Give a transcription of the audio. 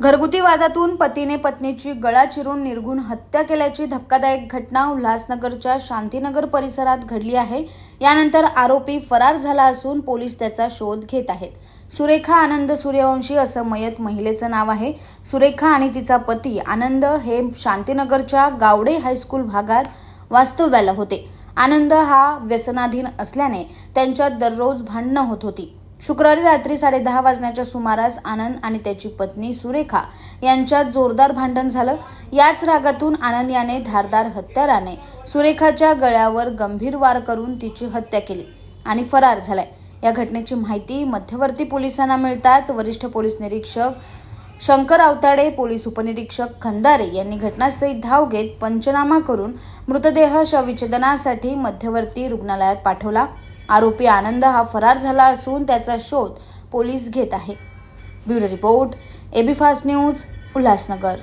घरगुती वादातून पतीने पत्नीची गळा चिरून निर्घृण हत्या केल्याची धक्कादायक घटना उल्हासनगरच्या शांतीनगर परिसरात घडली आहे। यानंतर आरोपी फरार झाला असून पोलीस त्याचा शोध घेत आहेत। सुरेखा आनंद सूर्यवंशी असं मयत महिलेचं नाव आहे। सुरेखा आणि तिचा पती आनंद हे शांतीनगरच्या गावडे हायस्कूल भागात वास्तव्याला होते। आनंद हा व्यसनाधीन असल्याने त्यांच्यात दररोज भांडणं होत होती। शुक्रवारी रात्री 10:30 वाजण्याच्या सुमारास आनंद आणि त्याची पत्नी सुरेखा यांच्यात जोरदार भांडण झालं। याच रागातून आनंद याने धारदार हत्याराने सुरेखाच्या गळ्यावर गंभीर वार करून तिची हत्या केली आणि फरार झालाय। या घटनेची माहिती मध्यवर्ती पोलिसांना मिळताच वरिष्ठ पोलीस निरीक्षक शंकर आवताडे, पोलीस उपनिरीक्षक खंदारे यांनी घटनास्थळी धाव घेत पंचनामा करून मृतदेह शवविच्छेदनासाठी मध्यवर्ती रुग्णालयात पाठवला। आरोपी आनंद हा फरार झाला असून त्याचा शोध पोलीस घेत आहे। Bureau report, AB fast news, Ulhasnagar.